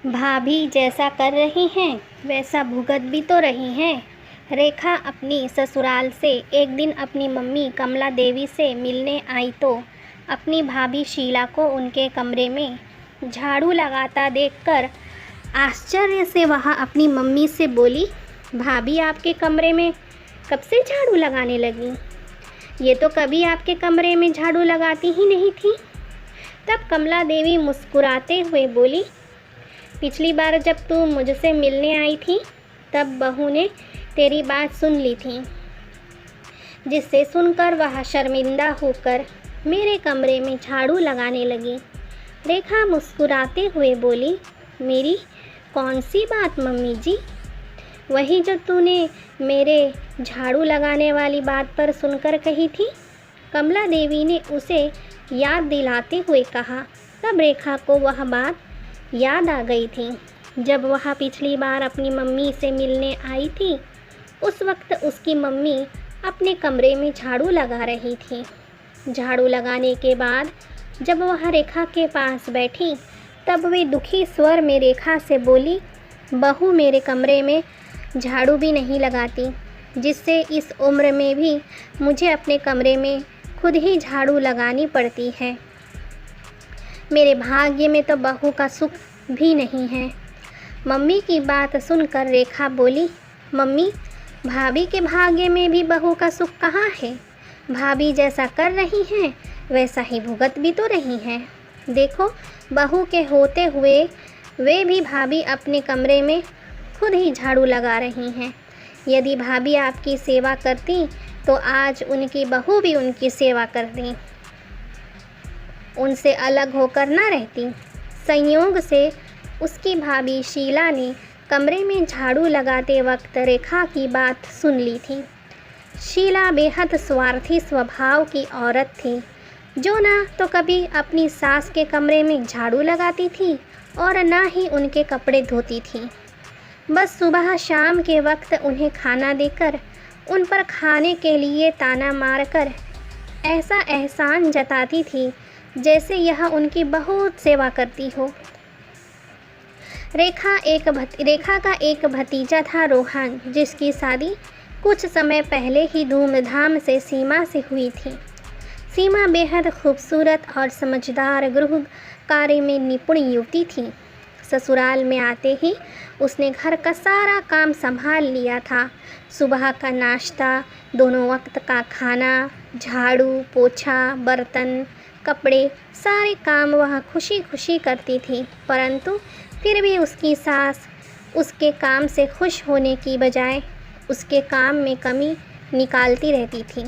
भाभी जैसा कर रही हैं वैसा भुगत भी तो रही हैं। रेखा अपनी ससुराल से एक दिन अपनी मम्मी कमला देवी से मिलने आई तो अपनी भाभी शीला को उनके कमरे में झाड़ू लगाता देखकर आश्चर्य से वह अपनी मम्मी से बोली, भाभी आपके कमरे में कब से झाड़ू लगाने लगी? ये तो कभी आपके कमरे में झाड़ू लगाती ही नहीं थी। तब कमला देवी मुस्कुराते हुए बोली, पिछली बार जब तू मुझसे मिलने आई थी तब बहू ने तेरी बात सुन ली थी, जिससे सुनकर वह शर्मिंदा होकर मेरे कमरे में झाड़ू लगाने लगी। रेखा मुस्कुराते हुए बोली, मेरी कौन सी बात मम्मी जी? वही जो तूने मेरे झाड़ू लगाने वाली बात पर सुनकर कही थी। कमला देवी ने उसे याद दिलाते हुए कहा। तब रेखा को वह बात याद आ गई थी। जब वह पिछली बार अपनी मम्मी से मिलने आई थी उस वक्त उसकी मम्मी अपने कमरे में झाड़ू लगा रही थी। झाड़ू लगाने के बाद जब वह रेखा के पास बैठी तब वे दुखी स्वर में रेखा से बोली, बहू मेरे कमरे में झाड़ू भी नहीं लगाती, जिससे इस उम्र में भी मुझे अपने कमरे में खुद ही झाड़ू लगानी पड़ती है। मेरे भाग्य में तो बहू का सुख भी नहीं है। मम्मी की बात सुनकर रेखा बोली, मम्मी भाभी के भाग्य में भी बहू का सुख कहाँ है? भाभी जैसा कर रही हैं वैसा ही भुगत भी तो रही हैं। देखो बहू के होते हुए वे भी भाभी अपने कमरे में खुद ही झाड़ू लगा रही हैं। यदि भाभी आपकी सेवा करती तो आज उनकी बहू भी उनकी सेवा करती, उनसे अलग होकर ना रहती। संयोग से उसकी भाभी शीला ने कमरे में झाड़ू लगाते वक्त रेखा की बात सुन ली थी। शीला बेहद स्वार्थी स्वभाव की औरत थी, जो ना तो कभी अपनी सास के कमरे में झाड़ू लगाती थी और ना ही उनके कपड़े धोती थी। बस सुबह शाम के वक्त उन्हें खाना देकर उन पर खाने के लिए ताना मारकर ऐसा एहसान जताती थी जैसे यह उनकी बहुत सेवा करती हो। रेखा का एक भतीजा था रोहन, जिसकी शादी कुछ समय पहले ही धूमधाम से सीमा से हुई थी। सीमा बेहद खूबसूरत और समझदार गृह कार्य में निपुण युवती थी। ससुराल में आते ही उसने घर का सारा काम संभाल लिया था। सुबह का नाश्ता, दोनों वक्त का खाना, झाड़ू पोछा, बर्तन, कपड़े, सारे काम वह खुशी खुशी करती थी। परंतु फिर भी उसकी सास उसके काम से खुश होने की बजाय उसके काम में कमी निकालती रहती थी।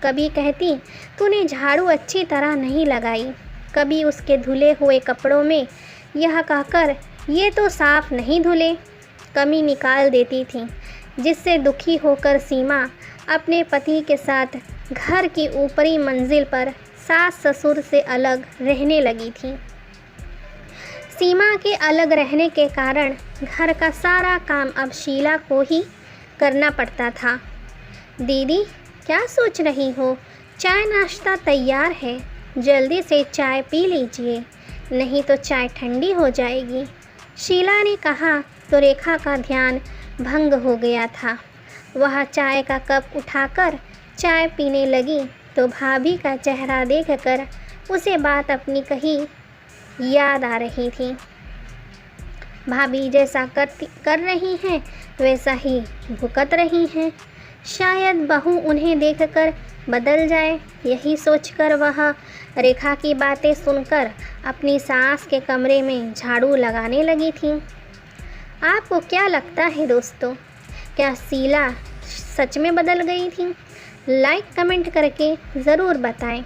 कभी कहती, तूने झाड़ू अच्छी तरह नहीं लगाई, कभी उसके धुले हुए कपड़ों में यह कहकर ये तो साफ नहीं धुले कमी निकाल देती थी, जिससे दुखी होकर सीमा अपने पति के साथ घर की ऊपरी मंजिल पर सास ससुर से अलग रहने लगी थी। सीमा के अलग रहने के कारण घर का सारा काम अब शीला को ही करना पड़ता था। दीदी क्या सोच रही हो? चाय नाश्ता तैयार है, जल्दी से चाय पी लीजिए, नहीं तो चाय ठंडी हो जाएगी। शीला ने कहा तो रेखा का ध्यान भंग हो गया था। वह चाय का कप उठाकर चाय पीने लगी तो भाभी का चेहरा देखकर उसे बात अपनी कही याद आ रही थी। भाभी जैसा कर रही हैं वैसा ही भुगत रही हैं। शायद बहू उन्हें देखकर बदल जाए, यही सोचकर वह रेखा की बातें सुनकर अपनी सास के कमरे में झाड़ू लगाने लगी थी। आपको क्या लगता है दोस्तों, क्या शीला सच में बदल गई थी? लाइक कमेंट करके ज़रूर बताएं।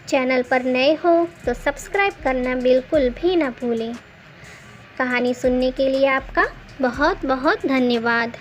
चैनल पर नए हो तो सब्सक्राइब करना बिल्कुल भी ना भूलें। कहानी सुनने के लिए आपका बहुत बहुत धन्यवाद।